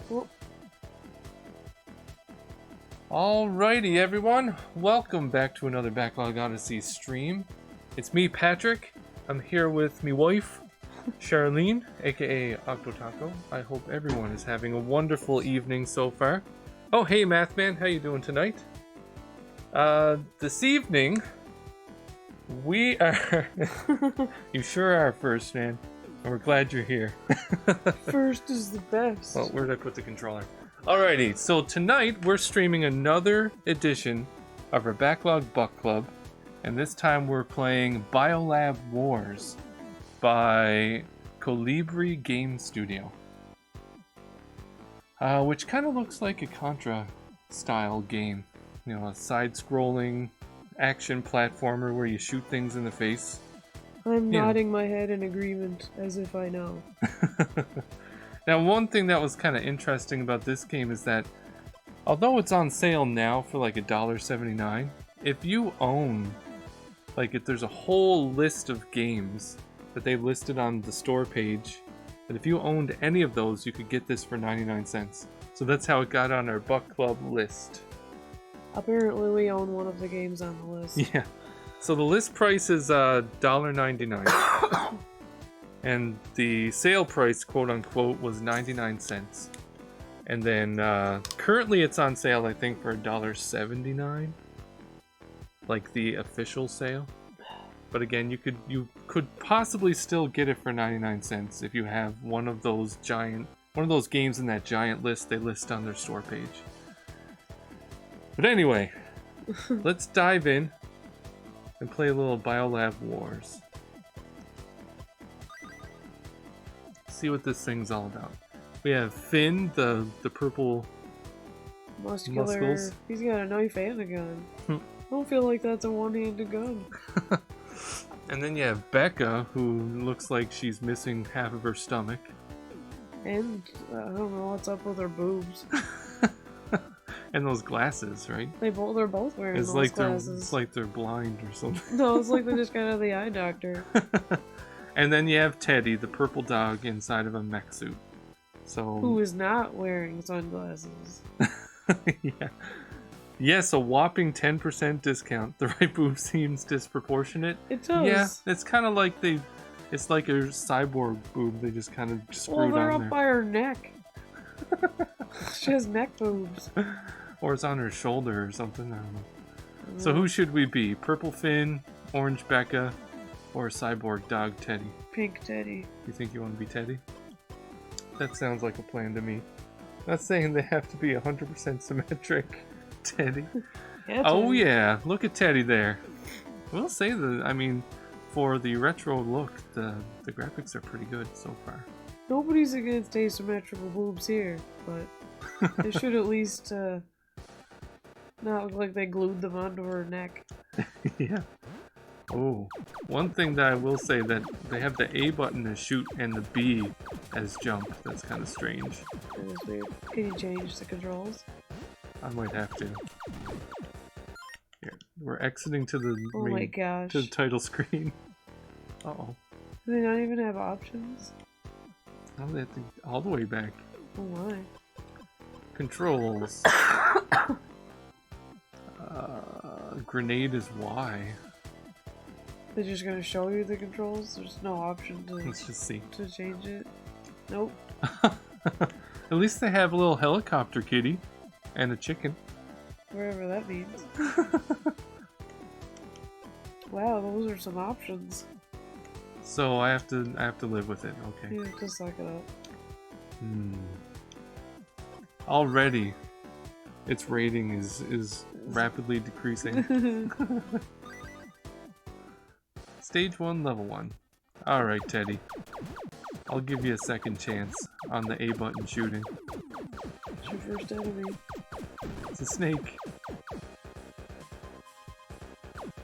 Well, Alrighty everyone, welcome back to another Backlog Odyssey stream. It's me, Patrick. I'm here with me wife, Charlene, aka Octotaco. I hope everyone is having a wonderful evening so far. Oh hey Mathman, how you doing tonight? This evening, we are... You sure are first, man. And we're glad you're here. first is the best. Oh, where did I put the controller? Alrighty, so tonight we're streaming another edition of our Backlog Buck Club, and this time we're playing Biolab Wars by Kolibri Game Studio, which kind of looks like a Contra-style game. You know, a side-scrolling action platformer where you shoot things in the face. I'm nodding my head in agreement, as if I know. Now, one thing that was kind of interesting about this game is that, although it's on sale now for like $1.79, if you own, if there's a whole list of games that they listed on the store page, that if you owned any of those, you could get this for 99 cents. So that's how it got on our Buck Club list. Apparently we own one of the games on the list. Yeah. So the list price is $1.99. And the sale price, quote unquote, was 99 cents. And then currently it's on sale, I think, for $1.79. Like the official sale. But again, you could possibly still get it for 99 cents if you have one of those games in that giant list they list on their store page. But anyway, let's dive in and play a little Biolab Wars. See what this thing's all about. We have Finn, the purple muscles. He's got a knife and a gun. I don't feel like that's a one-handed gun. And then you have Becca, who looks like she's missing half of her stomach. And I don't know what's up with her boobs. And those glasses, right? They're both wearing those glasses. It's like they're blind or something. No, it's like they just got out of the eye doctor. And then you have Teddy, the purple dog, inside of a mech suit. So who is not wearing sunglasses? Yeah. Yes, a whopping 10% discount. The right boob seems disproportionate. It does. Yeah, it's kind of like it's like a cyborg boob. They just kind of screwed on there. Well, they're up by her neck. She has neck boobs. Or it's on her shoulder or something. I don't know. So who should we be? Purple Finn, Orange Becca, or cyborg dog Teddy? Pink Teddy. You think you want to be Teddy? That sounds like a plan to me. Not saying they have to be 100% symmetric, Teddy. Yeah, Oh Teddy. yeah, look at Teddy there. We'll say for the retro look, the graphics are pretty good so far. Nobody's against asymmetrical boobs here, but they should at least not look like they glued them onto her neck. Yeah. Oh, one thing that I will say that they have the A button as shoot and the B as jump. That's kind of strange. That is weird. Can you change the controls? I might have to. Here, we're exiting to the my gosh. to the title screen. Uh-oh. Do they not even have options? Oh, they have to all the way back. Oh my. Controls. Grenade is Y. They're just gonna show you the controls? There's no option Let's just see. to change it? Nope. At least they have a little helicopter kitty and a chicken. Wherever that means. Wow, those are some options. So I have to live with it. Okay. You have to suck it up. Already, its rating is rapidly decreasing. Stage 1, level 1. Alright, Teddy. I'll give you a second chance on the A button shooting. It's your first enemy. It's a snake.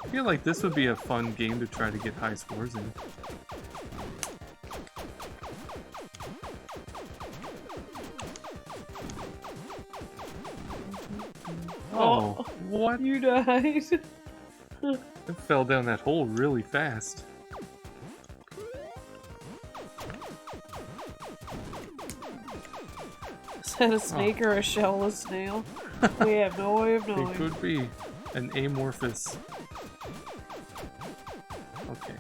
I feel like this would be a fun game to try to get high scores in. Oh, what? You died. It fell down that hole really fast. Is that a snake or a shellless snail? We have no way of knowing. It could be an amorphous. Okay,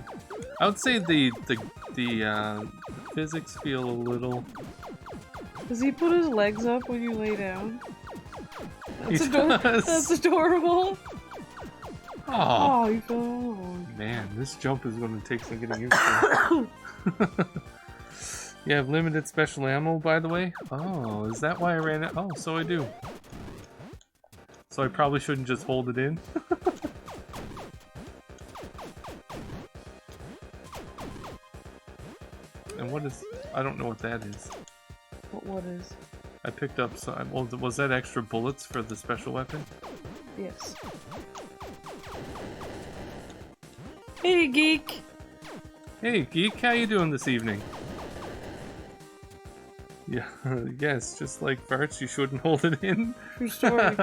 I would say the physics feel a little. Does he put his legs up when you lay down? He does. That's adorable. Oh, he fell along. Man, this jump is going to take some getting used to. You have limited special ammo, by the way? Oh, is that why I ran it? Oh, so I do. So I probably shouldn't just hold it in. And what is... I don't know what that is. What is? I picked up some... Well, was that extra bullets for the special weapon? Yes. Hey, Geek! Hey, Geek, how you doing this evening? Yeah, yes, just like farts, you shouldn't hold it in. True story.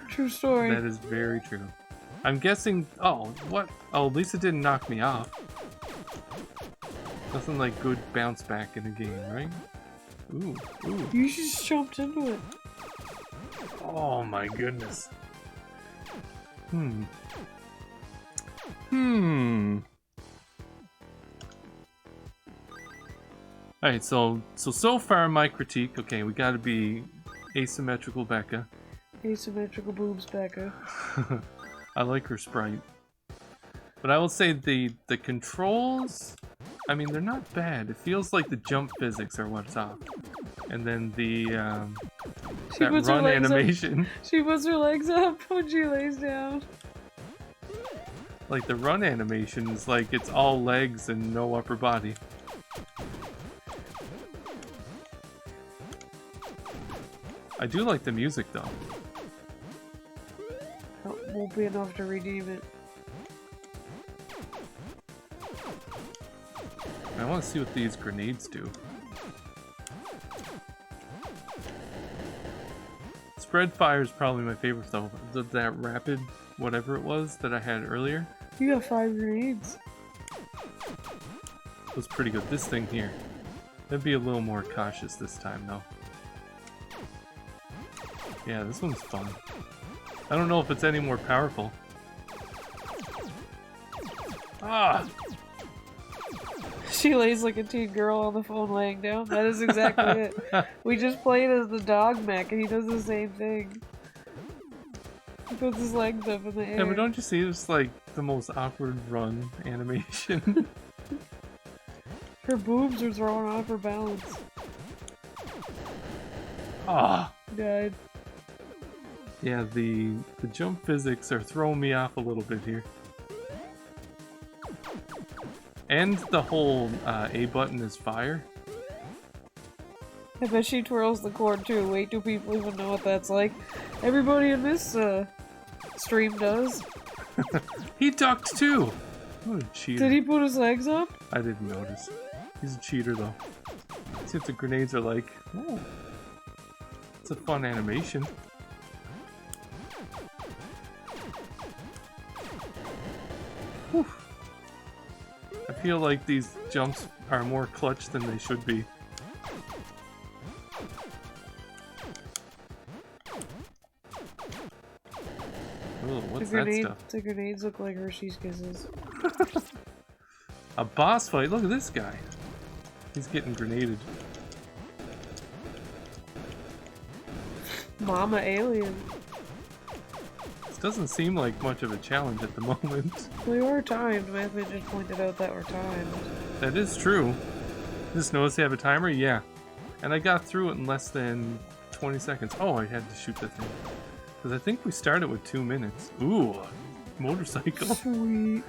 True story. That is very true. I'm guessing... Oh, what? Oh, at least it didn't knock me off. Nothing like good bounce back in a game, right? Ooh, ooh. You just jumped into it. Oh my goodness. Alright, so far my critique, okay, we gotta be asymmetrical Becca. Asymmetrical boobs, Becca. I like her sprite. But I will say the controls, I mean, they're not bad. It feels like the jump physics are what's off. And then the that run animation. She puts her legs up when she lays down. Like the run animation is like it's all legs and no upper body. I do like the music though. That won't be enough to redeem it. I want to see what these grenades do. Spread fire is probably my favorite though. That rapid whatever it was that I had earlier. You got 5 grenades. Was pretty good. This thing here. I'd be a little more cautious this time though. Yeah, this one's fun. I don't know if it's any more powerful. Ah! She lays like a teen girl on the phone laying down. That is exactly it. We just played as the dog mech and he does the same thing. He puts his legs up in the air. Yeah, but don't you see it's like the most awkward run animation? Her boobs are thrown off her balance. Ah! Died. Yeah, the jump physics are throwing me off a little bit here. And the whole A button is fire. I bet she twirls the cord too. Wait, do people even know what that's like? Everybody in this stream does. He ducked too! What a cheater. Did he put his legs up? I didn't notice. He's a cheater though. See what the grenades are like. Oh. It's a fun animation. Whew. I feel like these jumps are more clutch than they should be. Oh, what's that stuff? The grenades look like Hershey's Kisses. A boss fight? Look at this guy. He's getting grenaded. Mama alien. This doesn't seem like much of a challenge at the moment. We were timed. Matthew just pointed out that we're timed. That is true. Just notice they have a timer? Yeah. And I got through it in less than 20 seconds. Oh, I had to shoot that thing. Because I think we started with 2 minutes. Ooh, motorcycle. Sweet.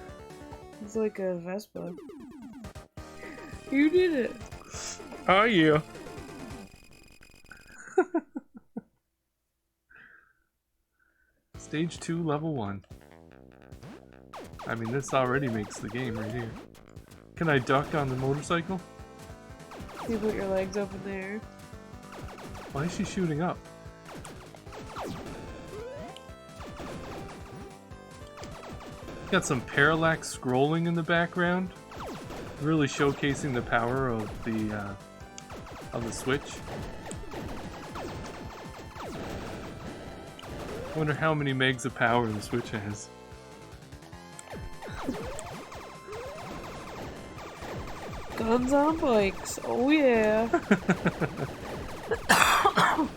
It's like a Vespa. You did it. Oh, yeah. Stage 2, level 1. I mean, this already makes the game right here. Can I duck on the motorcycle? You put your legs up in the air. Why is she shooting up? Got some parallax scrolling in the background, really showcasing the power of the Switch. Wonder how many megs of power the Switch has. Guns on bikes. Oh yeah. I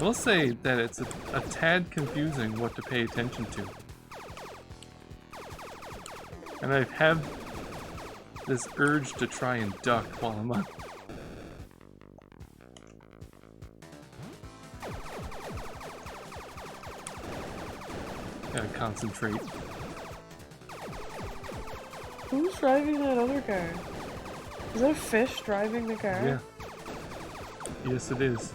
will say that it's a tad confusing what to pay attention to. And I have this urge to try and duck while I'm up. Gotta concentrate. Who's driving that other car? Is that a fish driving the car? Yeah. Yes, it is.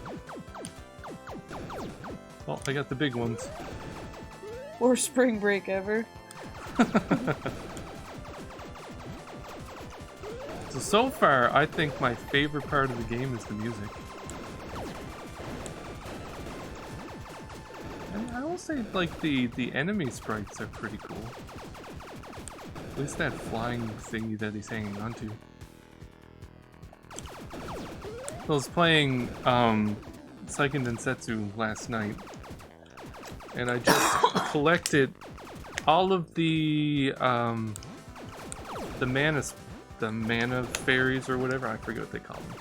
Oh, I got the big ones. Or spring break ever. So far, I think my favorite part of the game is the music. And I will say, like, the enemy sprites are pretty cool. At least that flying thingy that he's hanging onto. I was playing Seiken Densetsu last night, and I just collected all of the mana fairies or whatever, I forget what they call them,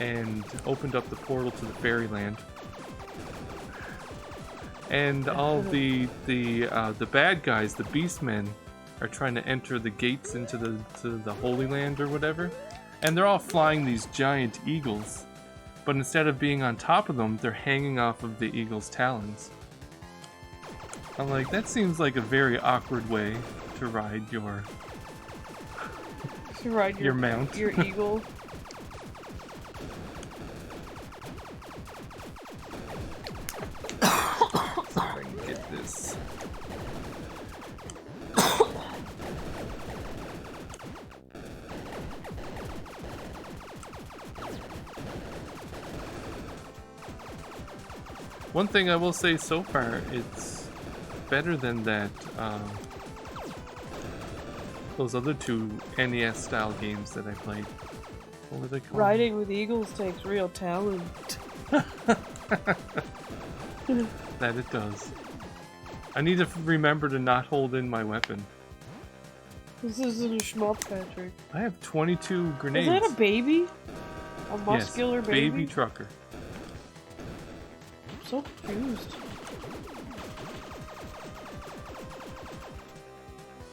and opened up the portal to the fairyland. And all the bad guys, the beastmen, are trying to enter the gates into the Holy Land or whatever, and they're all flying these giant eagles, but instead of being on top of them, they're hanging off of the eagle's talons. I'm like, that seems like a very awkward way to ride your your mount, your eagle. So if I can get this. One thing I will say so far, it's better than that, those other two NES style games that I played. What were they called? Riding with eagles takes real talent. That it does. I need to remember to not hold in my weapon. This isn't a shmup, Patrick. I have 22 grenades. Is that a baby? A muscular yes, baby? baby trucker. I'm so confused.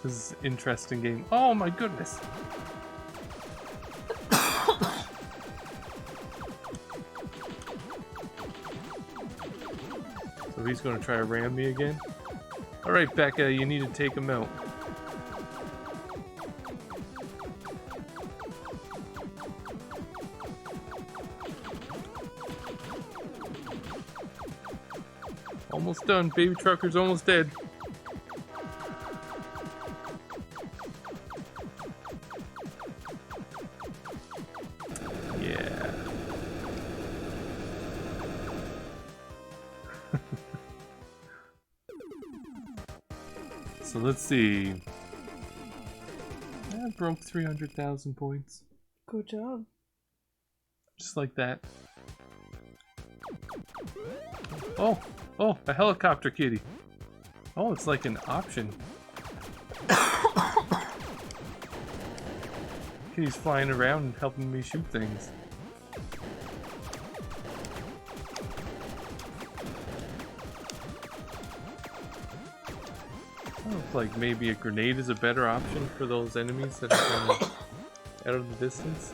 This is an interesting game. Oh my goodness. So he's going to try to ram me again. Alright, Becca, you need to take him out. Almost done. Baby trucker's almost dead. Yeah. So let's see. I broke 300,000 points. Good job. Just like that. Oh! Oh, a helicopter kitty. Oh, it's like an option. Kitty's flying around and helping me shoot things. Oh, like maybe a grenade is a better option for those enemies that are kind of out of the distance.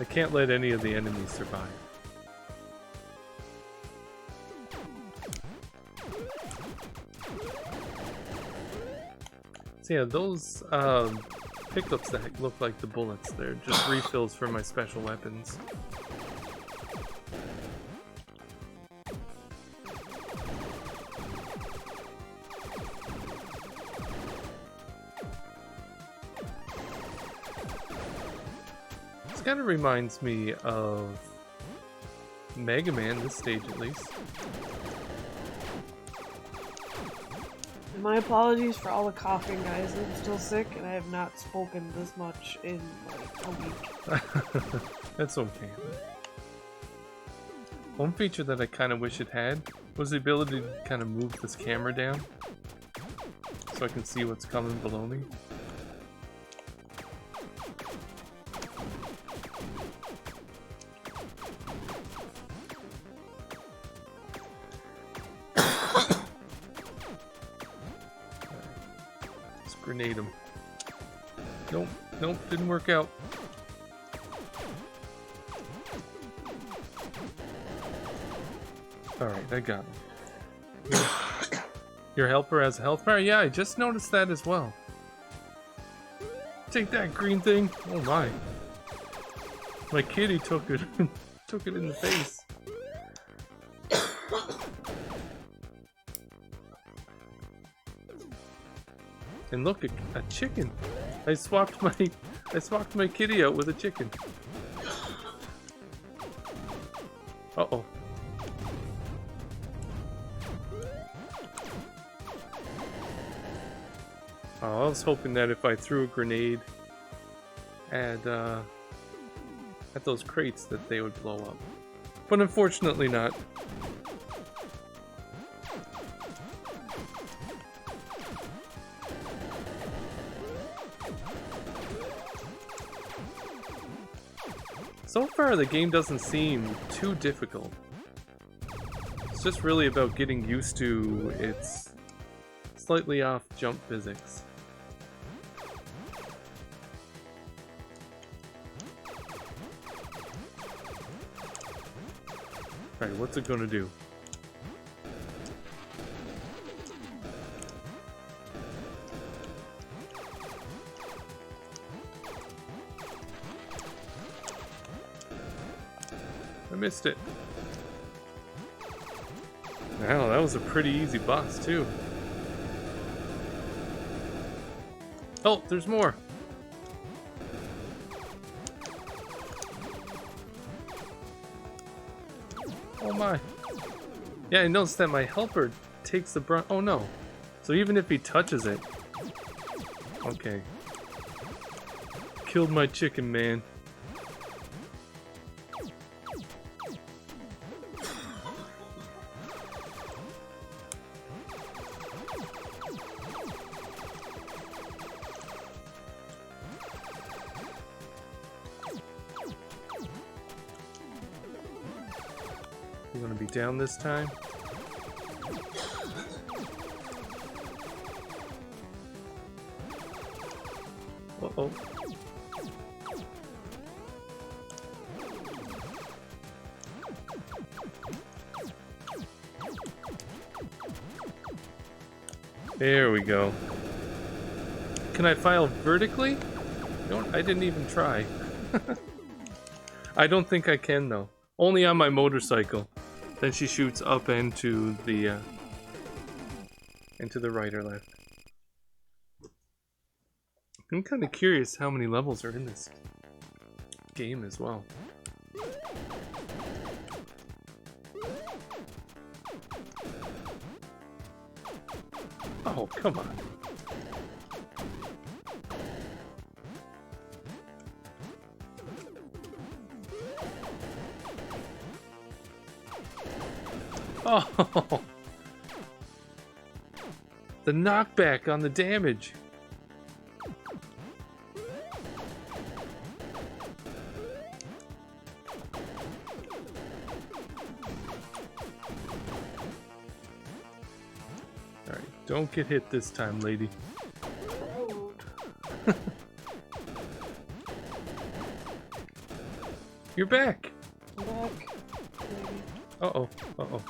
I can't let any of the enemies survive. So yeah, those pickups that look like the bullets, they're just refills for my special weapons. This kind of reminds me of Mega Man, this stage at least. And my apologies for all the coughing, guys. I'm still sick and I have not spoken this much in like a week. That's okay. One feature that I kind of wish it had was the ability to kind of move this camera down so I can see what's coming below me. Let's grenade him. Nope, nope, didn't work out. Alright, I got him. Your helper has a health bar? Yeah, I just noticed that as well. Take that green thing. Oh my. My kitty took it took it in the face. And look, a chicken. I swapped my kitty out with a chicken. Uh-oh. Oh, I was hoping that if I threw a grenade at those crates that they would blow up. But unfortunately not. So far the game doesn't seem too difficult. It's just really about getting used to its slightly off jump physics. Alright, what's it gonna do? I missed it. Wow, that was a pretty easy boss too. Oh, there's more. Oh my. Yeah, I noticed that my helper takes the brunt. Oh no. So even if he touches it. Okay. Killed my chicken, man. You want to be down this time? Uh-oh. There we go. Can I file vertically? No, I didn't even try. I don't think I can though. Only on my motorcycle. Then she shoots up into the right or left. I'm kind of curious how many levels are in this game as well. Oh, come on. Oh, the knockback on the damage. All right, don't get hit this time, lady. You're back. I'm back. Uh-oh, uh-oh.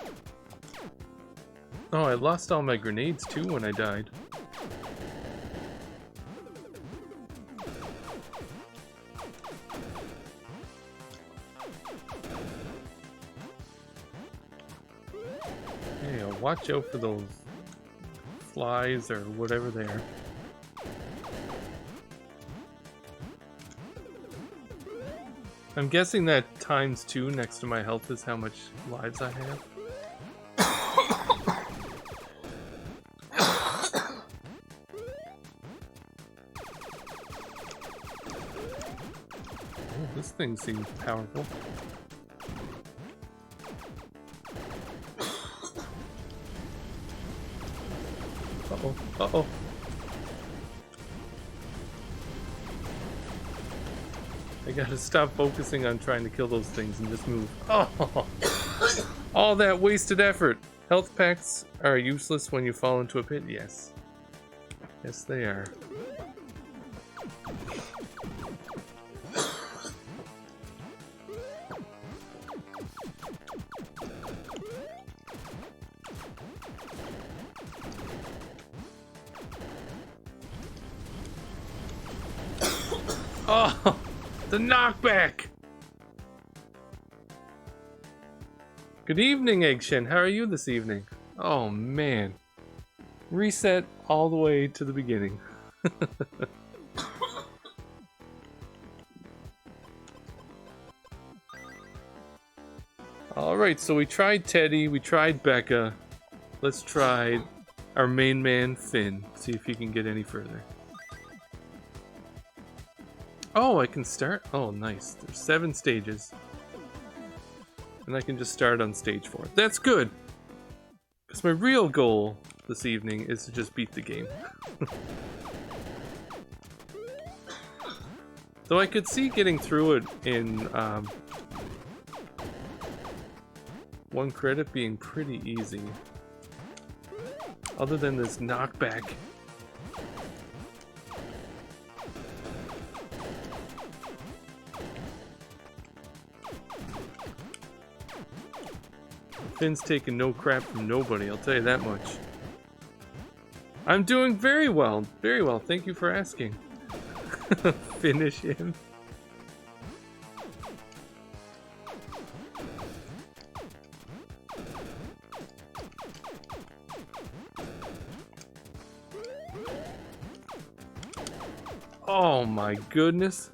Oh, I lost all my grenades too when I died. Hey, watch out for those flies or whatever they are. I'm guessing that ×2 next to my health is how much lives I have. things seem powerful. Uh-oh, uh-oh. I gotta stop focusing on trying to kill those things and just move. Oh! All that wasted effort! Health packs are useless when you fall into a pit? Yes. Yes, they are. Oh! The knockback! Good evening, Eggshen. How are you this evening? Oh, man. Reset all the way to the beginning. Alright, so we tried Teddy, we tried Becca. Let's try our main man, Finn. See if he can get any further. Oh, I can start? Oh, nice. There's 7 stages. And I can just start on stage 4. That's good! Because my real goal this evening is to just beat the game. Though I could see getting through it in 1 credit being pretty easy. Other than this knockback. Finn's taking no crap from nobody, I'll tell you that much. I'm doing very well, very well. Thank you for asking. Finish him. Oh my goodness.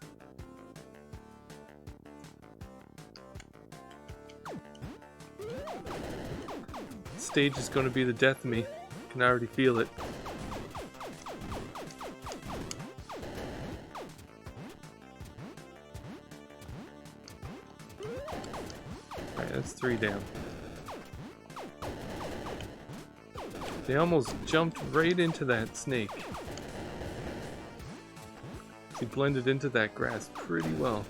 Stage is going to be the death of me. I can already feel it. Alright, that's 3 down. They almost jumped right into that snake. He blended into that grass pretty well.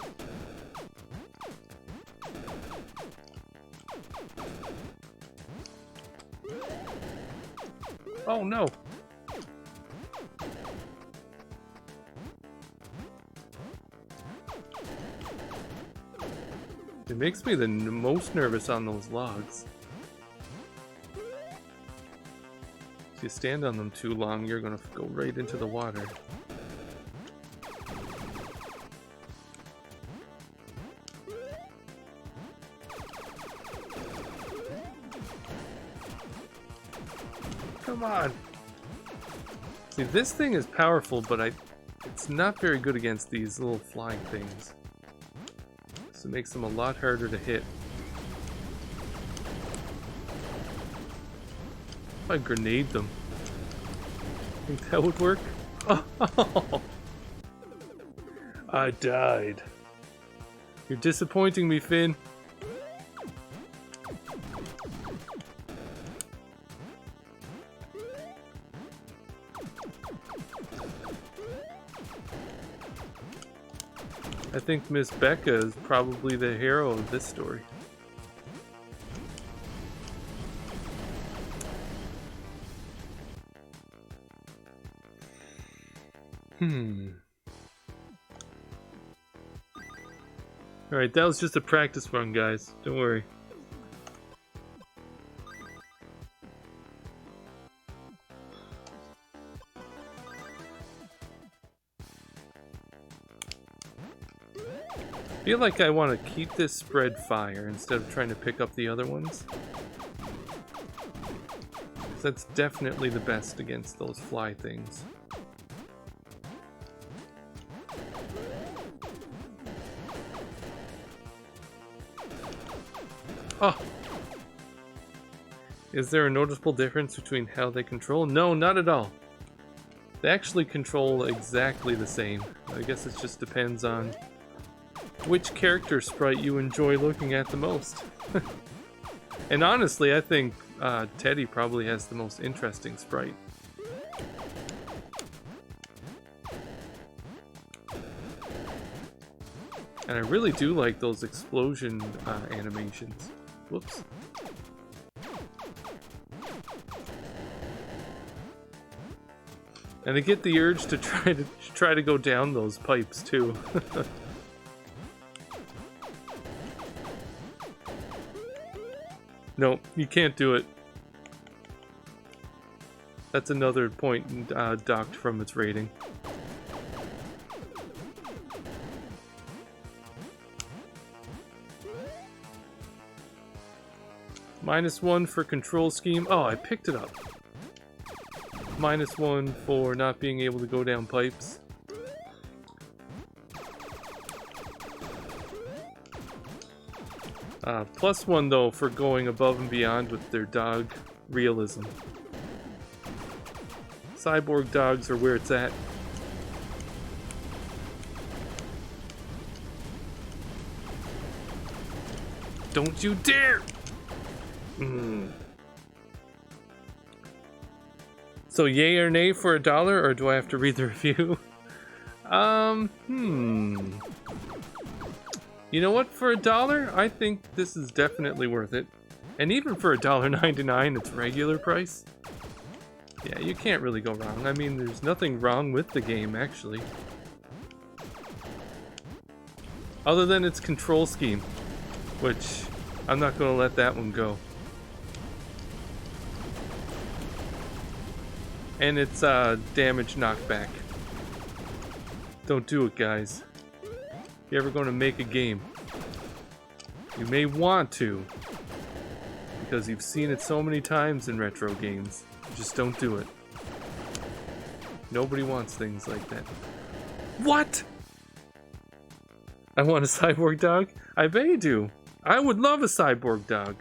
Oh no! It makes me the most nervous on those logs. If you stand on them too long, you're gonna go right into the water. Come on! See, this thing is powerful, but it's not very good against these little flying things. So it makes them a lot harder to hit. If I grenade them, think that would work? Oh! I died. You're disappointing me, Finn. I think Miss Becca is probably the hero of this story. Alright, that was just a practice run, guys. Don't worry. I feel like I want to keep this spread fire instead of trying to pick up the other ones. That's definitely the best against those fly things. Oh! Is there a noticeable difference between how they control? No, not at all. They actually control exactly the same. I guess it just depends on which character sprite you enjoy looking at the most. And honestly, I think Teddy probably has the most interesting sprite. And I really do like those explosion animations. Whoops. And I get the urge to try to go down those pipes too. No, you can't do it. That's another point docked from its rating. -1 for control scheme. Oh, I picked it up. -1 for not being able to go down pipes. +1 though for going above and beyond with their dog realism. Cyborg dogs are where it's at. Don't you dare! So yay or nay for $1, or do I have to read the review? You know what, for $1, I think this is definitely worth it. And even for $1.99, it's regular price. Yeah, you can't really go wrong. I mean, there's nothing wrong with the game, actually. Other than its control scheme, which I'm not going to let that one go. And it's damage knockback. Don't do it, guys. If you're ever going to make a game, you may want to, because you've seen it so many times in retro games. Just don't do it. Nobody wants things like that. What? I want a cyborg dog? I bet you do. I would love a cyborg dog.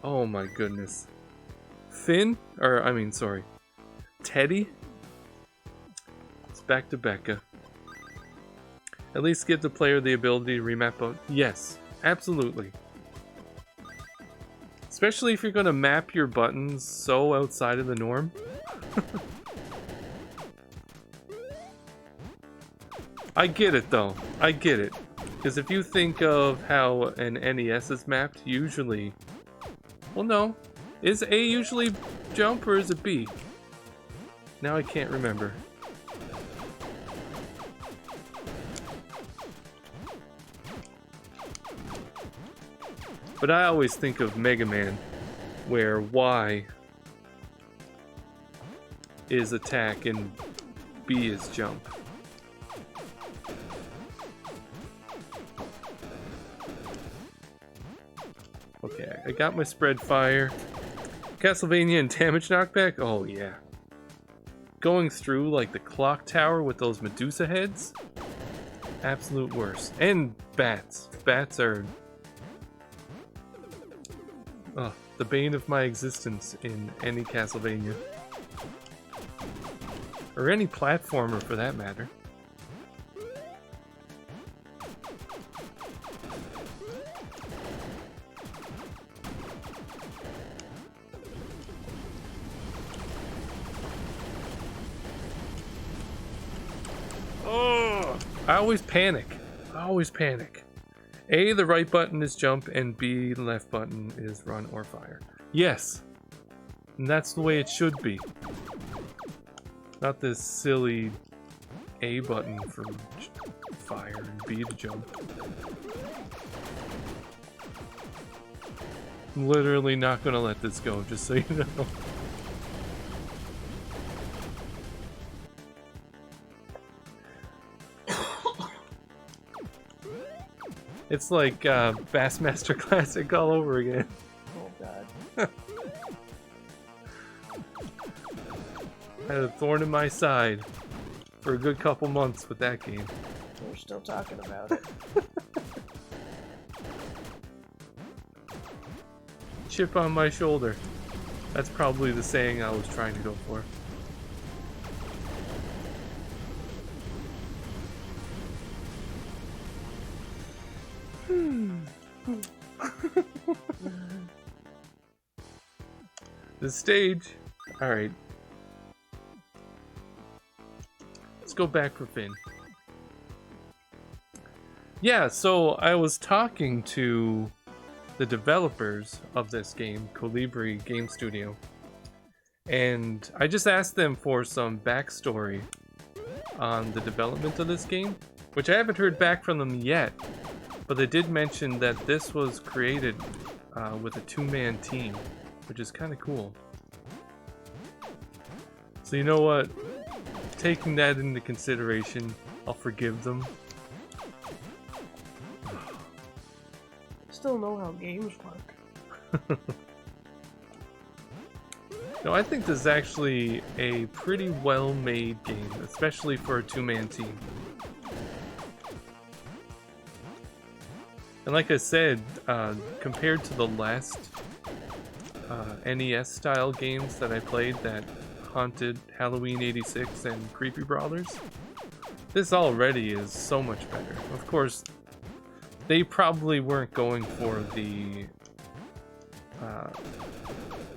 Oh my goodness. Finn? Or, I mean, sorry. Teddy? It's back to Becca. At least give the player the ability to remap out. Yes, absolutely. Especially if you're going to map your buttons so outside of the norm. I get it though. I get it. Because if you think of how an NES is mapped, usually... Well, no. Is A usually jump or is it B? Now I can't remember. But I always think of Mega Man, where Y is attack and B is jump. Okay, I got my spread fire. Castlevania and damage knockback? Oh yeah. Going through like the clock tower with those Medusa heads? Absolute worst. And bats. Bats are... Oh, the bane of my existence in any Castlevania. Or any platformer for that matter. Oh! I always panic. I always panic. A, the right button is jump, and B, the left button is run or fire. Yes! And that's the way it should be. Not this silly A button for fire and B to jump. I'm literally not gonna let this go, just so you know. It's like Bassmaster Classic all over again. Oh god. I had a thorn in my side for a good couple months with that game. We're still talking about it. Chip on my shoulder. That's probably the saying I was trying to go for. The stage. Alright. Let's go back for Finn. Yeah, so I was talking to the developers of this game, Kolibri Game Studio, and I just asked them for some backstory on the development of this game, which I haven't heard back from them yet, but they did mention that this was created with a two-man team, which is kind of cool. So you know what? Taking that into consideration, I'll forgive them. Still know how games work. No, I think this is actually a pretty well-made game, especially for a two-man team. And like I said, compared to the last NES-style games that I played, that Haunted, Halloween 86, and Creepy Brawlers, this already is so much better. Of course, they probably weren't going for the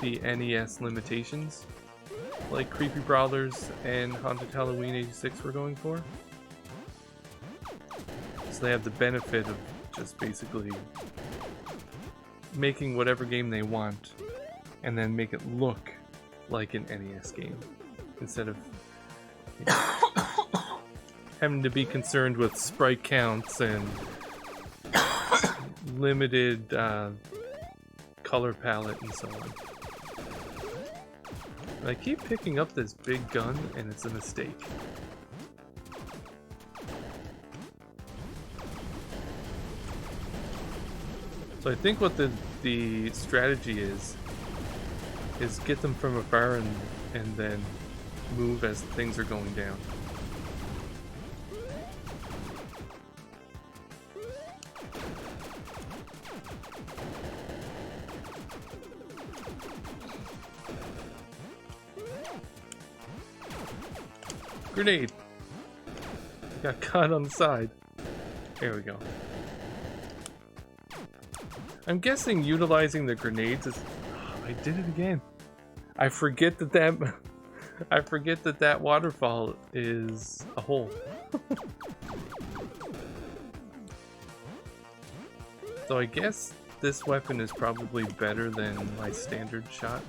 NES limitations like Creepy Brawlers and Haunted Halloween 86 were going for. So they have the benefit of just basically making whatever game they want and then make it look like an NES game instead of having to be concerned with sprite counts and limited color palette and so on. And I keep picking up this big gun and it's a mistake. So I think what the strategy is get them from afar and then move as things are going down. Grenade! Got caught on the side. There we go. I'm guessing utilizing the grenades is... Oh, I did it again. I forget that I forget that waterfall is a hole. So I guess this weapon is probably better than my standard shot.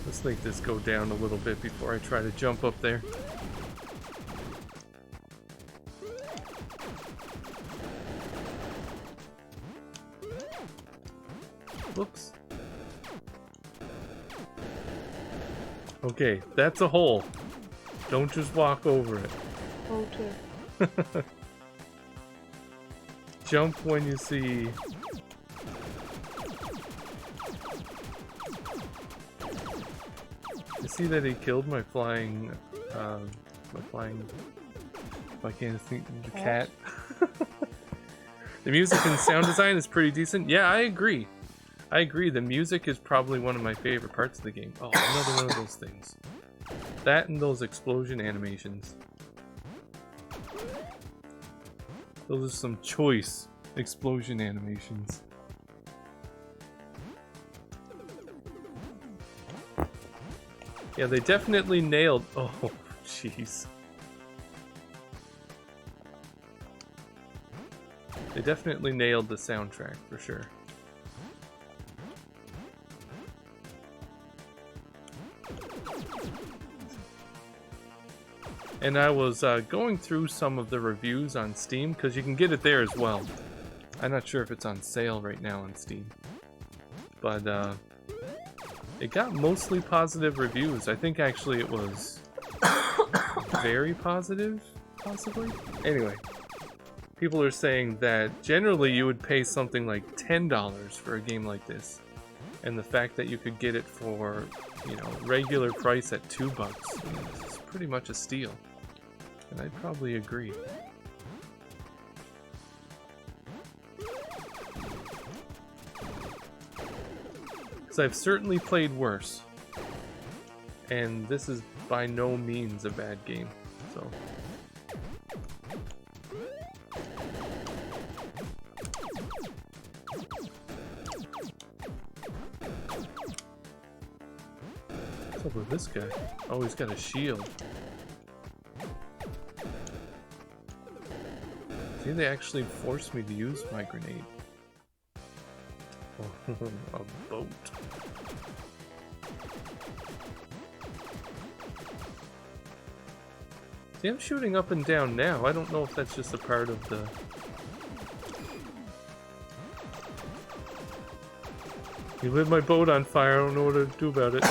Let's make this go down a little bit before I try to jump up there. Whoops. Okay, that's a hole. Don't just walk over it. Okay. Jump when you see... You see that he killed my flying... I can't think... The cat. The music and sound design is pretty decent. Yeah, I agree. I agree, the music is probably one of my favorite parts of the game. Oh, another one of those things. That and those explosion animations. Those are some choice explosion animations. Yeah, they definitely nailed... Oh, jeez. They definitely nailed the soundtrack, for sure. And I was going through some of the reviews on Steam, because you can get it there as well. I'm not sure if it's on sale right now on Steam. But it got mostly positive reviews. I think actually it was very positive, possibly? Anyway, people are saying that generally you would pay something like $10 for a game like this. And the fact that you could get it for, you know, regular price at $2, you know, it's pretty much a steal. And I'd probably agree. Because I've certainly played worse. And this is by no means a bad game, so... What's up with this guy? Oh, he's got a shield. See, they actually forced me to use my grenade. A boat. See, I'm shooting up and down now. I don't know if that's just a part of the... You lit my boat on fire. I don't know what to do about it.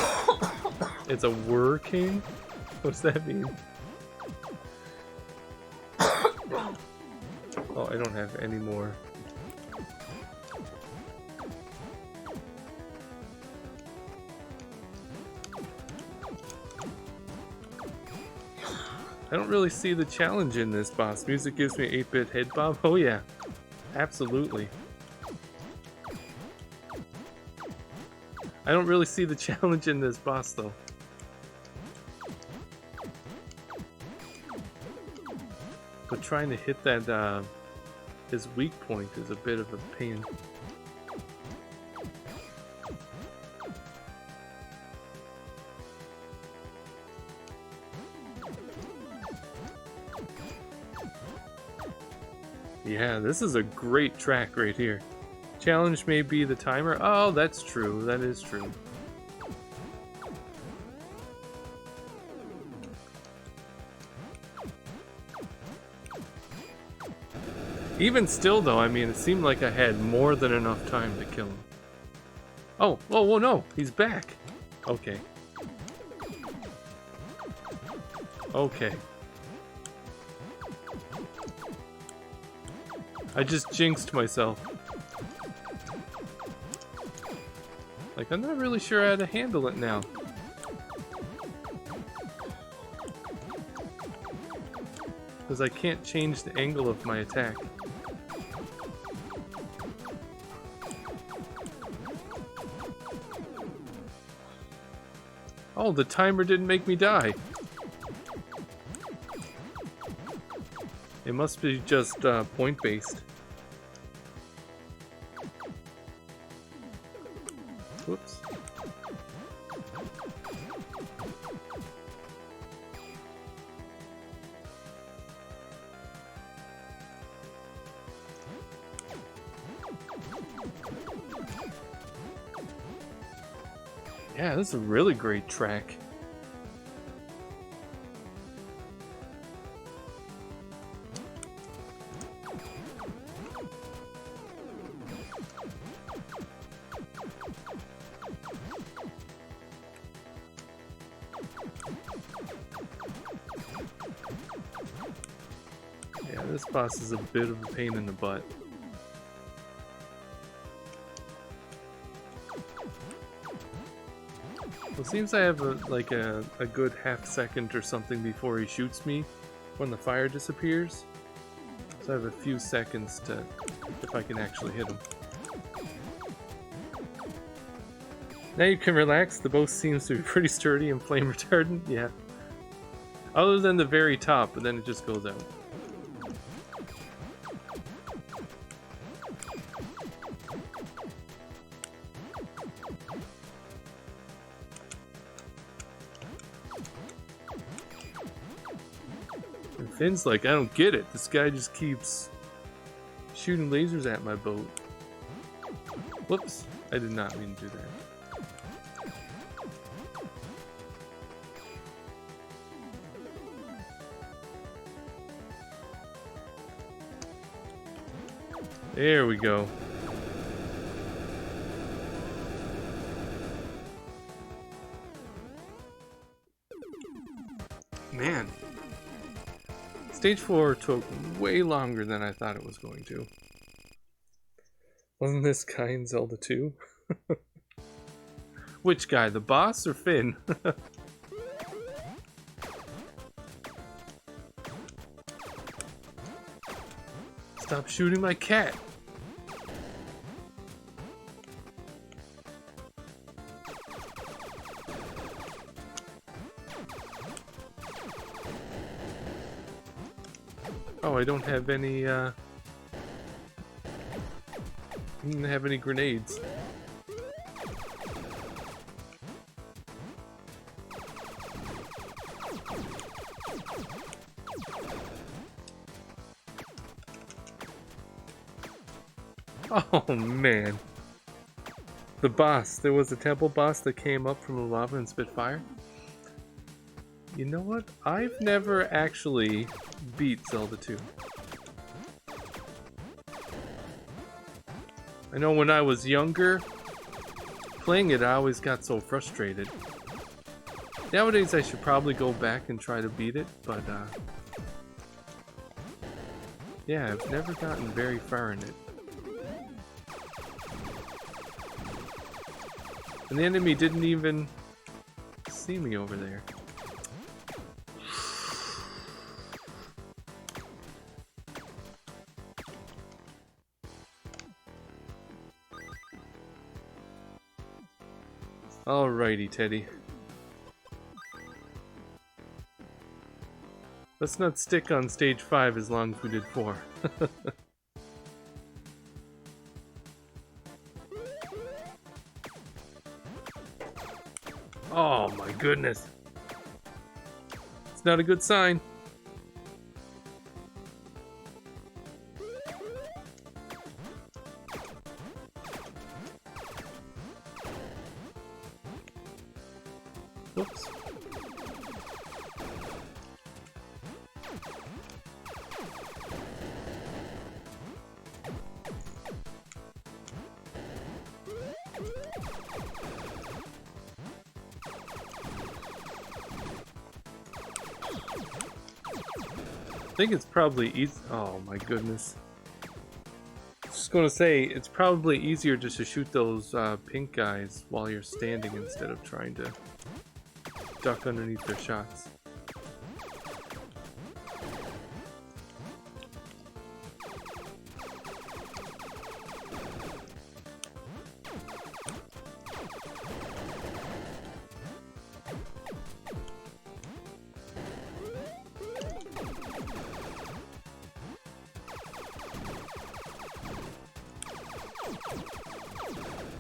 It's a hurricane? What's that mean? Oh, I don't have any more. I don't really see the challenge in this boss. Music gives me 8-bit head bob. Oh yeah, absolutely. I don't really see the challenge in this boss though. But trying to hit that, his weak point is a bit of a pain. Yeah, this is a great track right here. Challenge may be the timer. Oh, that's true. That is true. Even still, though, I mean, it seemed like I had more than enough time to kill him. Oh, oh, no, he's back. Okay. Okay. I just jinxed myself. Like, I'm not really sure how to handle it now. Because I can't change the angle of my attack. Oh, the timer didn't make me die. It must be just point-based. Whoops. Yeah, this is a really great track. Yeah, this boss is a bit of a pain in the butt. Well, it seems I have a good half second or something before he shoots me when the fire disappears. So I have a few seconds to, if I can actually hit him. Now you can relax, the boat seems to be pretty sturdy and flame retardant, yeah. Other than the very top, but then it just goes out. And Finn's like, I don't get it. This guy just keeps shooting lasers at my boat. Whoops, I did not mean to do that. There we go. Man. Stage 4 took way longer than I thought it was going to. Wasn't this guy in Zelda 2? Which guy, the boss or Finn? Stop shooting my cat! Oh, I don't have any, didn't have any grenades. Oh man. The boss. There was a temple boss that came up from the lava and spit fire. You know what? I've never actually beat Zelda 2. I know when I was younger, playing it, I always got so frustrated. Nowadays, I should probably go back and try to beat it, but yeah, I've never gotten very far in it. And the enemy didn't even see me over there. Alrighty, Teddy. Let's not stick on stage 5 as long as we did 4. Oh my goodness. It's not a good sign. Oops. I think it's probably easy. Oh my goodness. Just gonna say, it's probably easier just to shoot those pink guys while you're standing instead of trying to duck underneath their shots.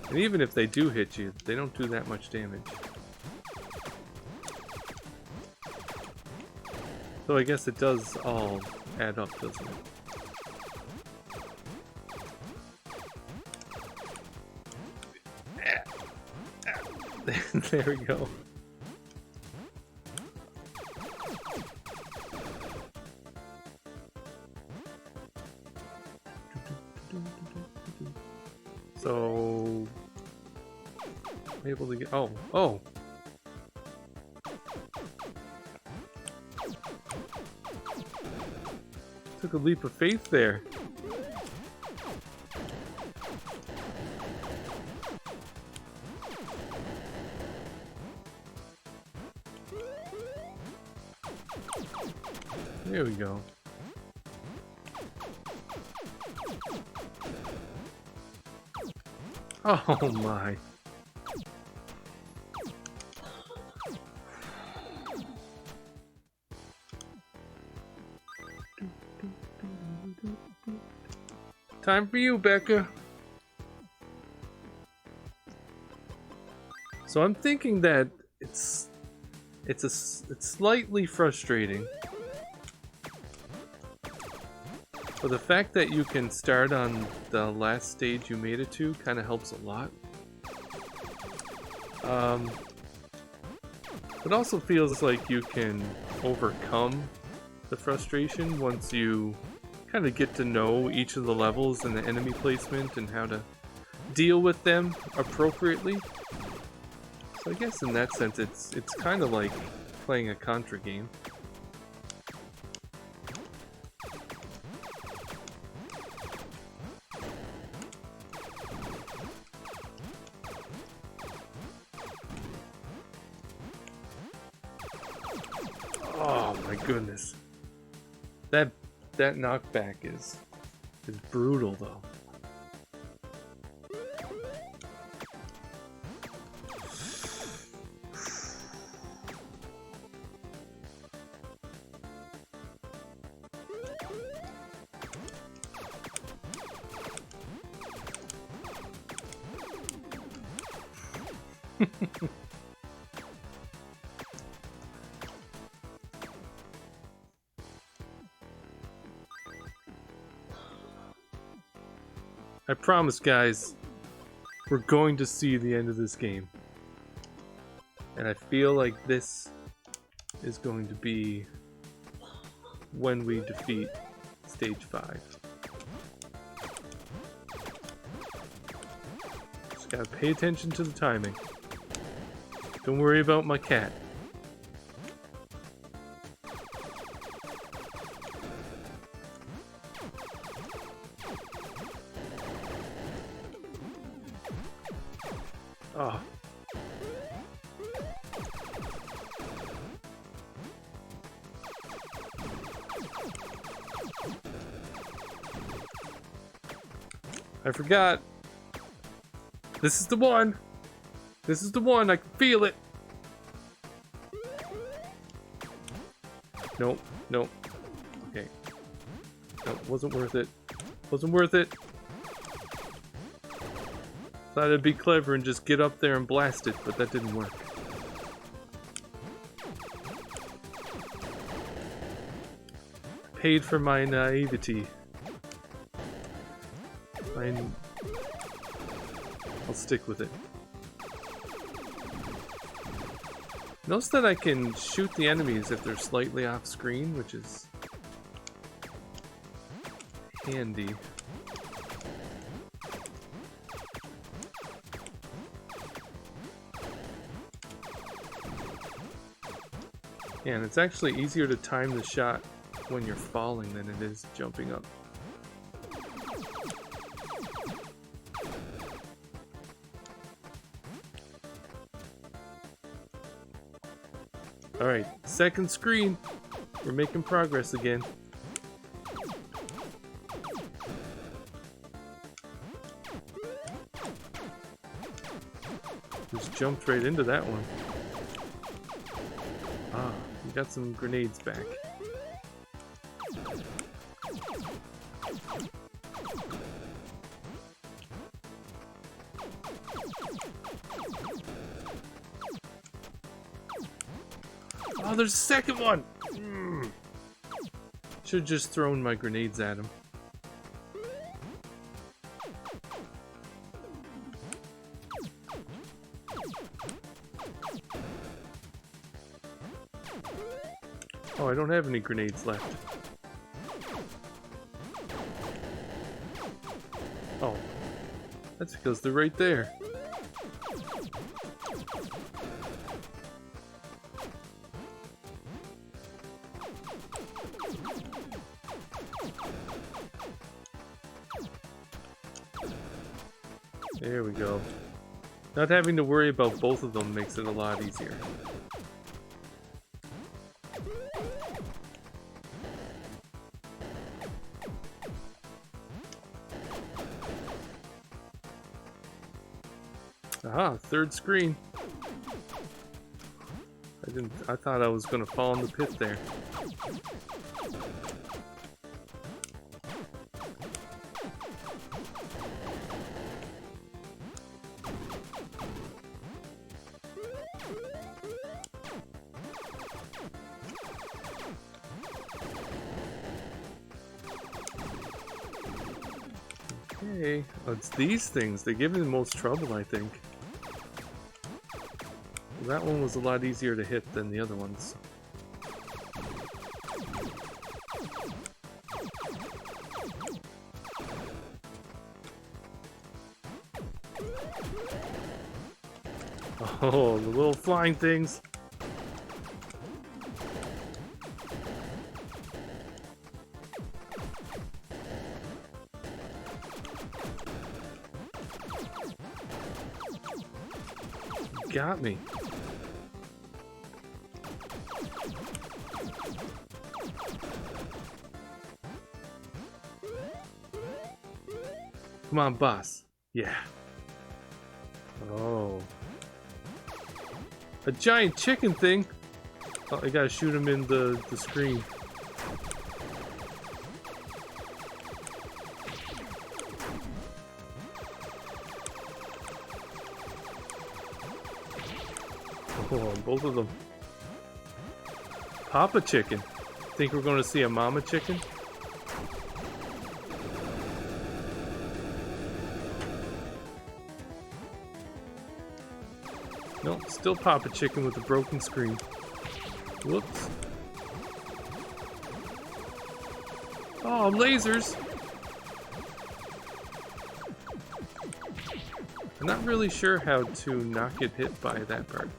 And even if they do hit you, they don't do that much damage. So I guess it does all add up, doesn't it? There we go. So I'm able to get oh. Took a leap of faith there. There we go. Oh my. Time for you, Becca. So I'm thinking that it's slightly frustrating. But the fact that you can start on the last stage you made it to kind of helps a lot. It also feels like you can overcome the frustration once you kind of get to know each of the levels and the enemy placement and how to deal with them appropriately. So I guess in that sense it's kind of like playing a Contra game. Oh my goodness. That knockback is brutal though. I promise, guys, we're going to see the end of this game. And I feel like this is going to be when we defeat stage 5. Just gotta pay attention to the timing. Don't worry about my cat. Oh. I forgot. This is the one. This is the one. I can feel it. Nope. Nope. Okay. Nope. Wasn't worth it. Wasn't worth it. Thought it'd be clever and just get up there and blast it, but that didn't work. Paid for my naivety. I'll stick with it. Notice that I can shoot the enemies if they're slightly off screen, which is handy. Yeah, and it's actually easier to time the shot when you're falling than it is jumping up. Alright, second screen. We're making progress again. Just jumped right into that one. Ah, we got some grenades back. Oh, there's a second one! Should've just thrown my grenades at him. Oh, I don't have any grenades left. Oh, that's because they're right there. There we go. Not having to worry about both of them makes it a lot easier. Aha, third screen. I thought I was gonna fall in the pit there. Okay, oh, it's these things. They give me the most trouble, I think. That one was a lot easier to hit than the other ones. Oh, the little flying things. Got me. Come on, boss. Yeah. Oh. A giant chicken thing? Oh, I gotta shoot him in the screen. Oh, both of them. Papa chicken. Think we're going to see a mama chicken? Nope, still Papa chicken with a broken screen. Whoops. Oh, lasers! I'm not really sure how to not get hit by that part.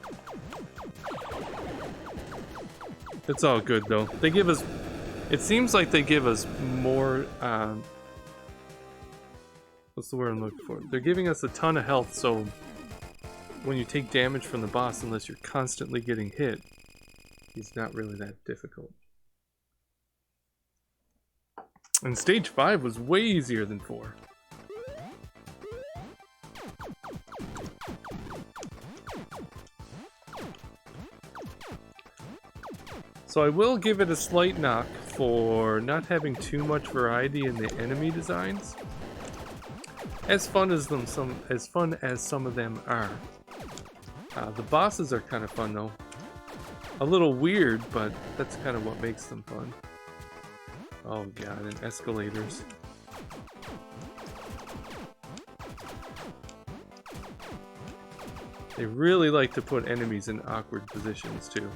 It's all good though. They give us... It seems like they give us more... what's the word I'm looking for? They're giving us a ton of health, so... when you take damage from the boss, unless you're constantly getting hit, he's not really that difficult. And stage 5 was way easier than 4. So I will give it a slight knock for not having too much variety in the enemy designs. As fun as some of them are. The bosses are kind of fun though. A little weird, but that's kind of what makes them fun. Oh god, and escalators. They really like to put enemies in awkward positions too.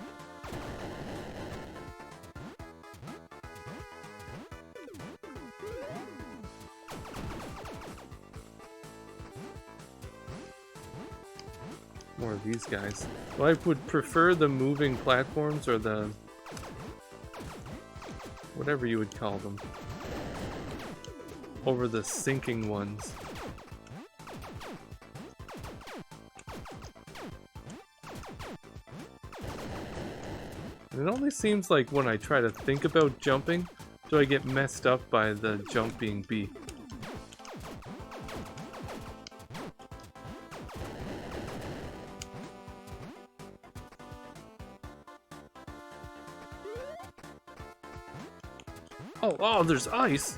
More of these guys. Well, I would prefer the moving platforms or the... whatever you would call them. Over the sinking ones. And it only seems like when I try to think about jumping, do I get messed up by the jump being B. Oh, there's ice!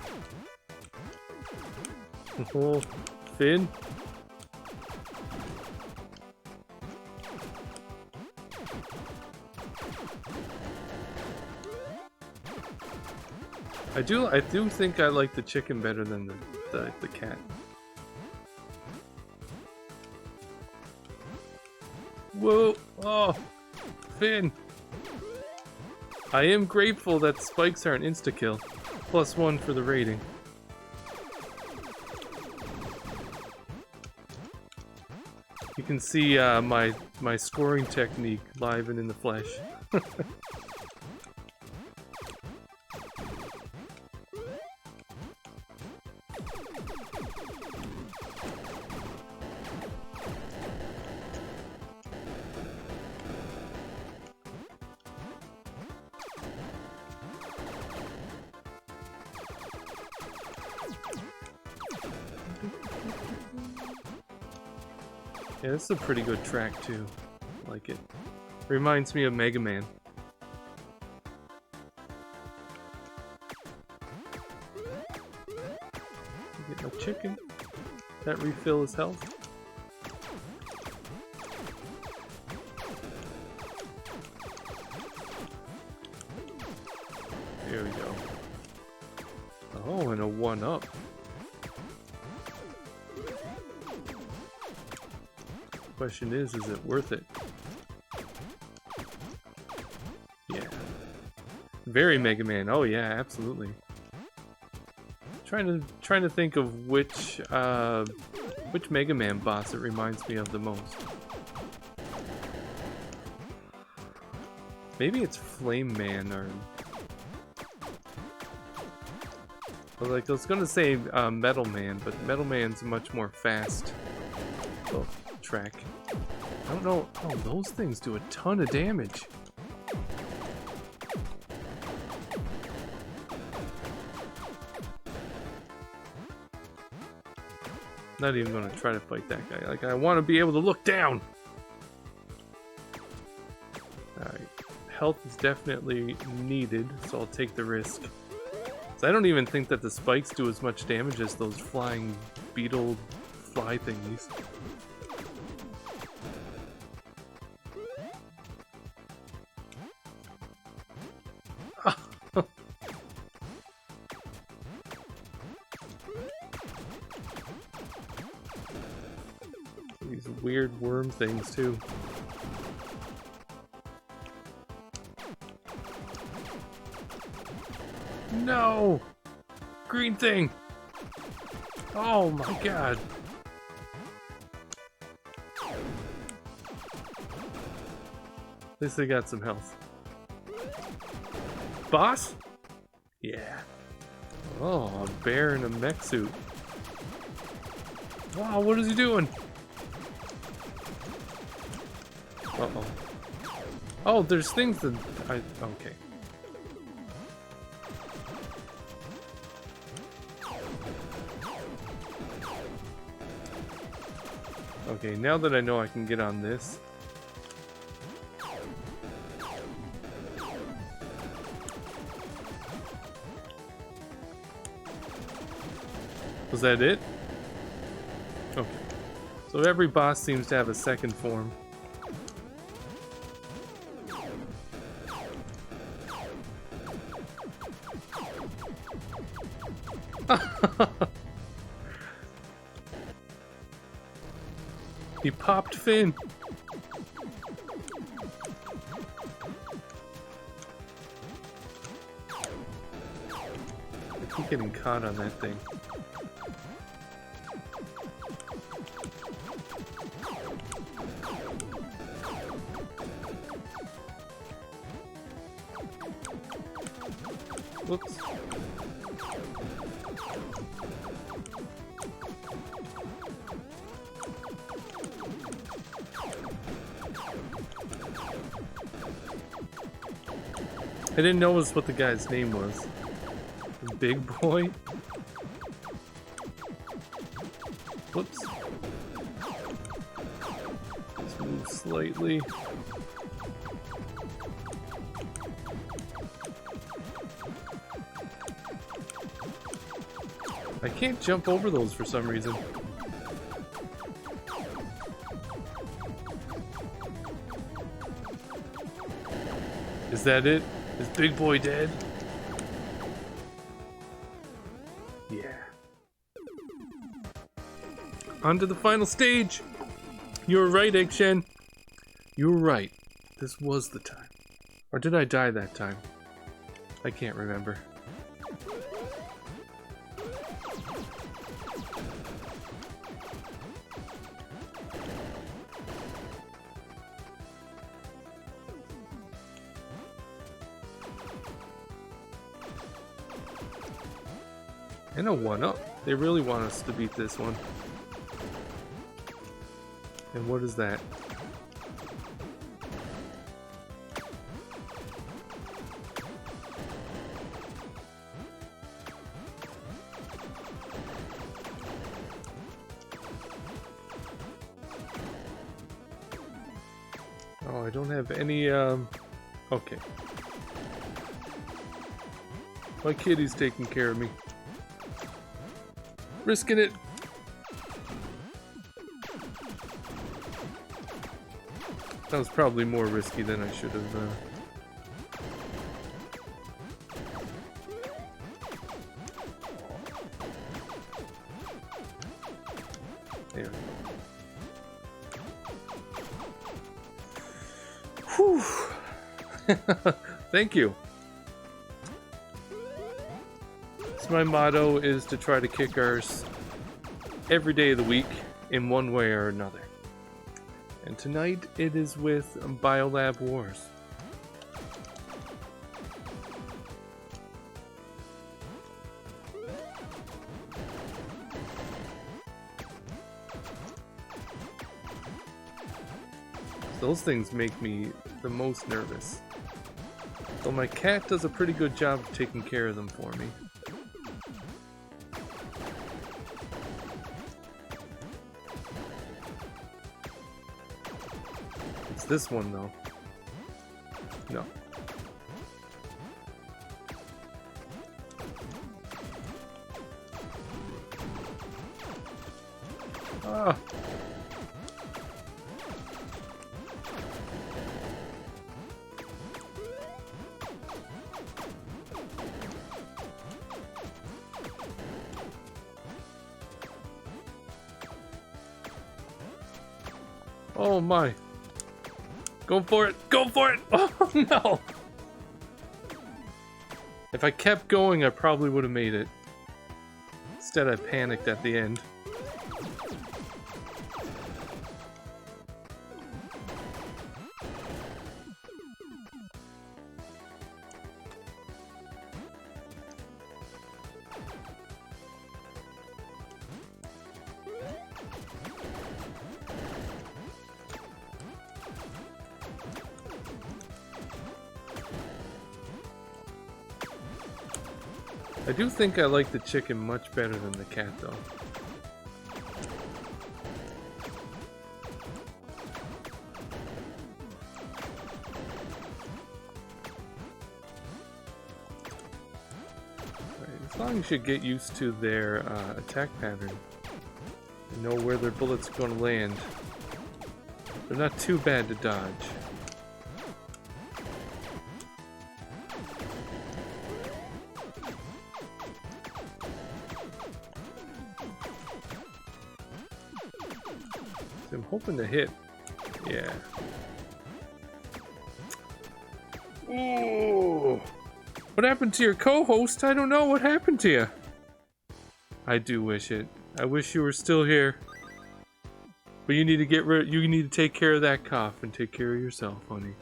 Oh, Finn? I do think I like the chicken better than the cat. Whoa! Oh! Finn! I am grateful that spikes are an insta-kill. +1 for the rating. You can see my scoring technique live and in the flesh. Yeah, this is a pretty good track too. I like it. Reminds me of Mega Man. Get my chicken. That refill his health. There we go. Oh, and a 1-up. Question is it worth it? Yeah. Very Mega Man. Oh yeah, absolutely. Trying to think of which Mega Man boss it reminds me of the most. Maybe it's Flame Man or... Well, like I was gonna say Metal Man, but Metal Man's much more fast. Oh. Track. I don't know. Oh, those things do a ton of damage. Not even gonna try to fight that guy. Like, I want to be able to look down. Alright. Health is definitely needed, so I'll take the risk. So I don't even think that the spikes do as much damage as those flying beetle fly thingies. weird worm things too. No! Green thing! Oh my god! At least they got some health. Boss? Yeah. Oh, a bear in a mech suit. Wow, what is he doing? Uh-oh. Oh, there's things that okay. Okay, now that I know I can get on this. Was that it? Okay. So every boss seems to have a second form. He popped Finn. I keep getting caught on that thing. Whoops. I didn't notice what the guy's name was. Big boy? Whoops. Let's move slightly. I can't jump over those for some reason. Is that it? Is Big Boy dead? Yeah. On to the final stage! You were right, Egg Shen. You were right. This was the time. Or did I die that time? I can't remember. And a 1-up. They really want us to beat this one. And what is that? Oh, I don't have any, okay. My kitty's taking care of me. Risking it. That was probably more risky than I should have. There. Whew. Thank you. My motto is to try to kick ours every day of the week in one way or another. And tonight it is with Biolab Wars. Those things make me the most nervous. Though my cat does a pretty good job of taking care of them for me. This one though. No. Ah. Oh my. Go for it! Go for it! Oh no! If I kept going, I probably would have made it. Instead, I panicked at the end. I do think I like the chicken much better than the cat, though. Right, as long as you get used to their attack pattern, you know where their bullets are going to land. They're not too bad to dodge. I'm hoping to hit. Yeah. Ooh. What happened to your co-host? I don't know. What happened to you? I do wish it. I wish you were still here. But you need to get rid. You need to take care of that cough and take care of yourself, honey.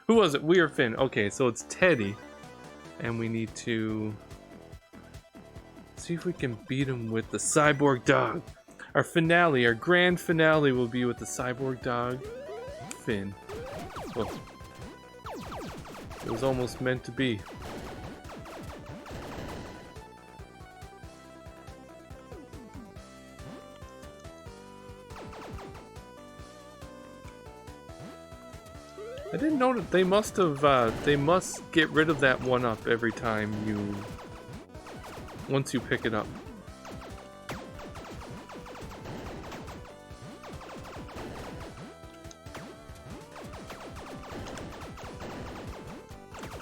Who was it? We or Finn? Okay, so it's Teddy, and we need to see if we can beat him with the cyborg dog. Our finale, our grand finale, will be with the cyborg dog, Finn. Well, it was almost meant to be. I didn't know that they must have, they must get rid of that one up every time you, once you pick it up.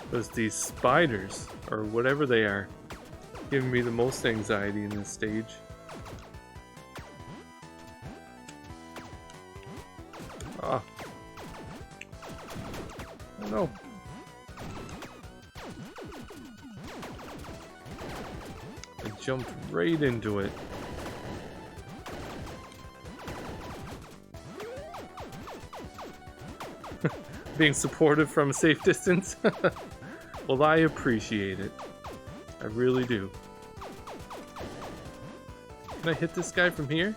Because these spiders, or whatever they are, giving me the most anxiety in this stage. Ah. Oh no. I jumped right into it. Being supportive from a safe distance. Well, I appreciate it. I really do. Can I hit this guy from here?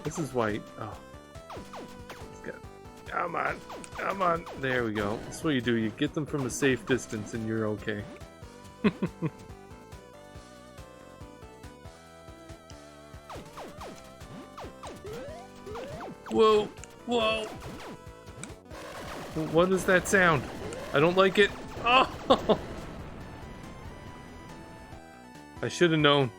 This is white. Oh. Come on. Come on. There we go. That's what you do. You get them from a safe distance and you're okay. Whoa. Whoa. What is that sound? I don't like it. Oh! I should have known.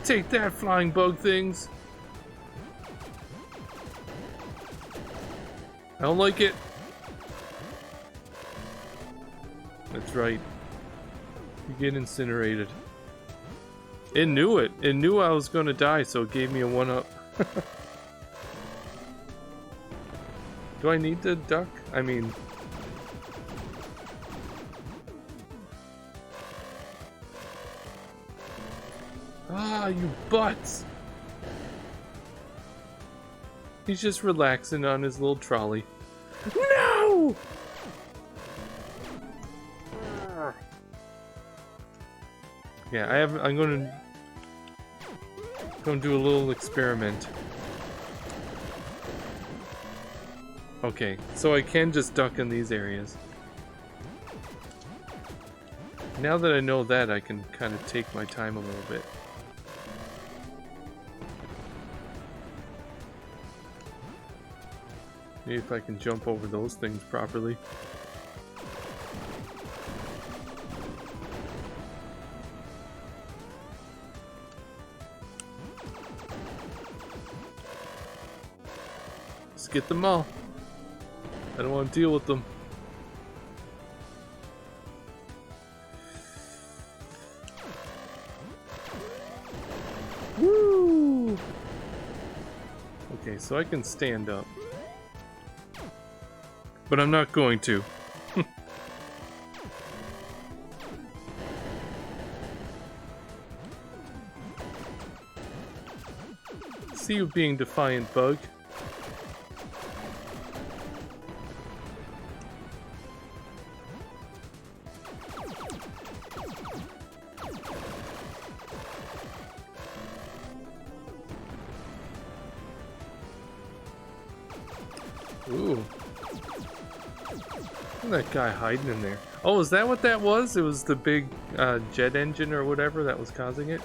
Take that, flying bug things. I don't like it. That's right. You get incinerated. It knew it. It knew I was gonna die, so it gave me a 1-up. Do I need to duck? I mean... Ah, you butts! He's just relaxing on his little trolley. No! Yeah, I'm gonna do a little experiment. Okay, so I can just duck in these areas. Now that I know that, I can kind of take my time a little bit. Maybe if I can jump over those things properly. Let's get them all. I don't want to deal with them. Okay, so I can stand up. But I'm not going to. See you being defiant, Bug. Ooh. Look at that guy hiding in there. Oh, is that what that was? It was the big jet engine or whatever that was causing it?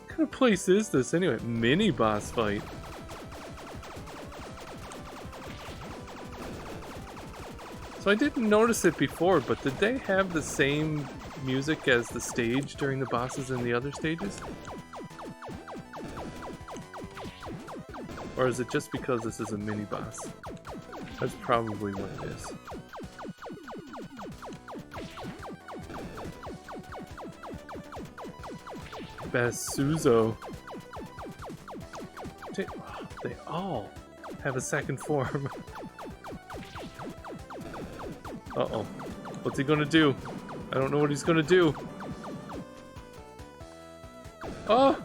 What kind of place is this anyway? Mini boss fight. So I didn't notice it before, but did they have the same music as the stage during the bosses in the other stages? Or is it just because this is a mini boss? That's probably what it is. Basuzo. They all have a second form. Uh-oh. What's he gonna do? I don't know what he's gonna do. Oh!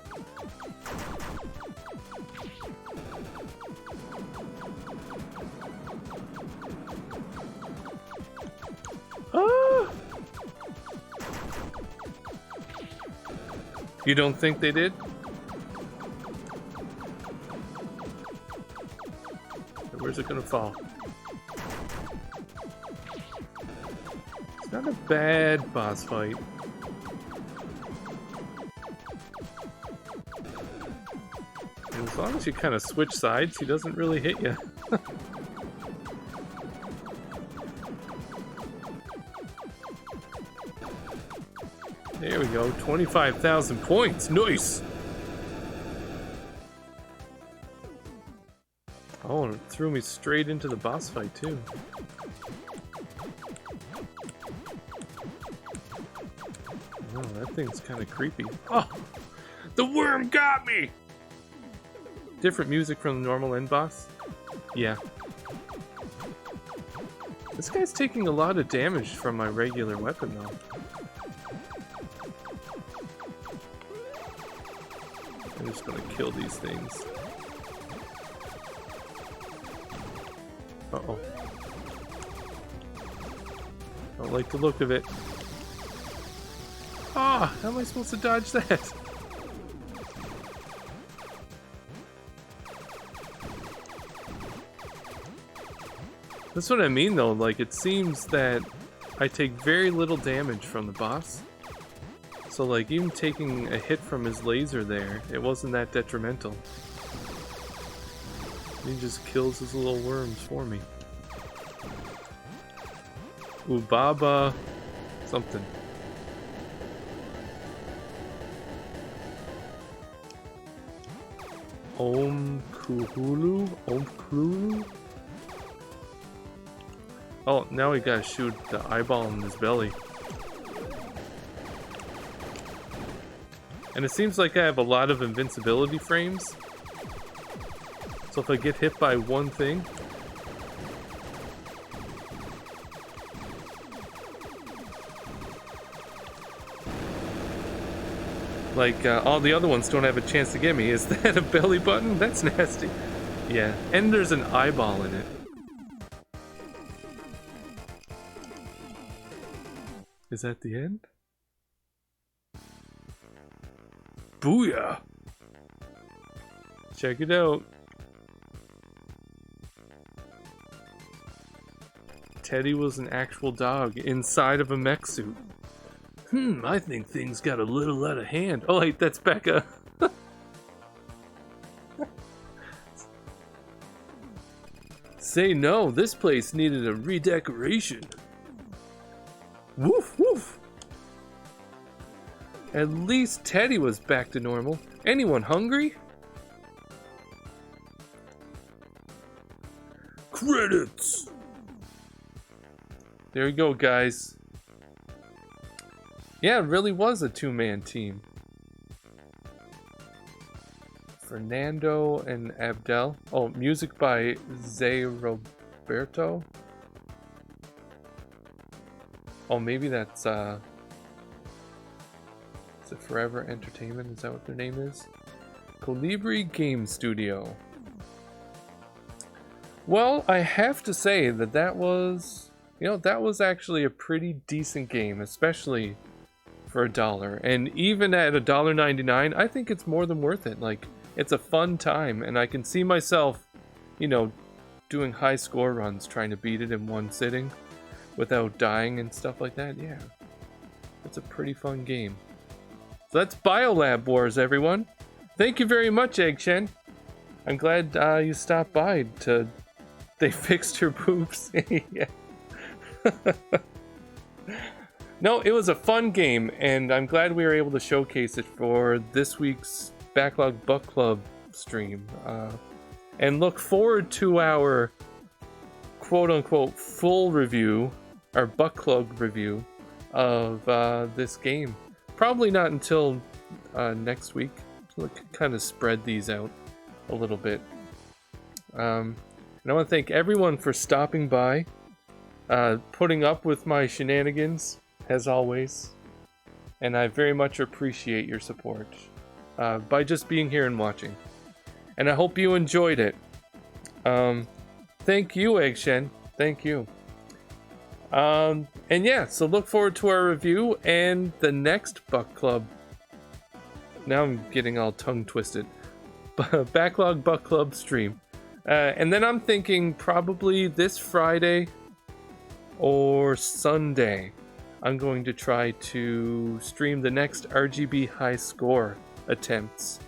You don't think they did? Where's it gonna fall? It's not a bad boss fight. And as long as you kind of switch sides, he doesn't really hit you. There we go, 25,000 points, nice! Oh, and it threw me straight into the boss fight too. Oh, that thing's kind of creepy. Oh, the worm got me! Different music from the normal end boss? Yeah. This guy's taking a lot of damage from my regular weapon though. I'm just gonna kill these things. Uh-oh. Don't like the look of it. Ah, how am I supposed to dodge that? That's what I mean though, like it seems that I take very little damage from the boss. So like even taking a hit from his laser there, it wasn't that detrimental. He just kills his little worms for me. Ubaba something. Om Kuhulu? Om Kuhulu? Oh, now we gotta shoot the eyeball in his belly. And it seems like I have a lot of invincibility frames. So if I get hit by one thing... Like, all the other ones don't have a chance to get me. Is that a belly button? That's nasty. Yeah, and there's an eyeball in it. Is that the end? Booyah! Check it out. Teddy was an actual dog inside of a mech suit. I think things got a little out of hand. Oh wait, that's Becca. Say no, this place needed a redecoration. Woof woof. At least Teddy was back to normal. Anyone hungry? Credits! There we go, guys. Yeah, it really was a two-man team. Fernando and Abdel. Oh, music by Zay Roberto. Oh, maybe that's is it Forever Entertainment? Is that what their name is? Kolibri Game Studio. Well, I have to say that was, that was actually a pretty decent game, especially for $1. And even at $1.99, I think it's more than worth it. Like, it's a fun time, and I can see myself, doing high score runs, trying to beat it in one sitting without dying and stuff like that. Yeah, it's a pretty fun game. So that's Biolab Wars, everyone. Thank you very much, Egg Shen. I'm glad you stopped by to... They fixed her boobs. Yeah. No, it was a fun game, and I'm glad we were able to showcase it for this week's Backlog Buck Club stream. And look forward to our quote-unquote full review, our Buck Club review of this game. Probably not until next week. We'll kind of spread these out a little bit. And I want to thank everyone for stopping by, putting up with my shenanigans, as always. And I very much appreciate your support by just being here and watching. And I hope you enjoyed it. Thank you, Egg Shen. Thank you. And yeah, so look forward to our review and the next Buck Club. Now I'm getting all tongue twisted. Backlog Buck Club stream. And then I'm thinking probably this Friday or Sunday, I'm going to try to stream the next RGB high score attempts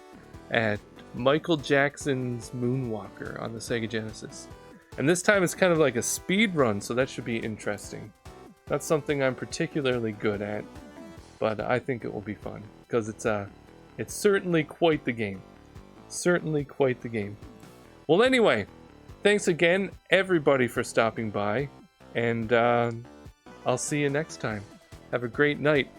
at Michael Jackson's Moonwalker on the Sega Genesis. And this time it's kind of like a speed run, so that should be interesting. That's something I'm particularly good at, but I think it will be fun because it's certainly quite the game. Certainly quite the game. Well, anyway, thanks again, everybody, for stopping by, and I'll see you next time. Have a great night.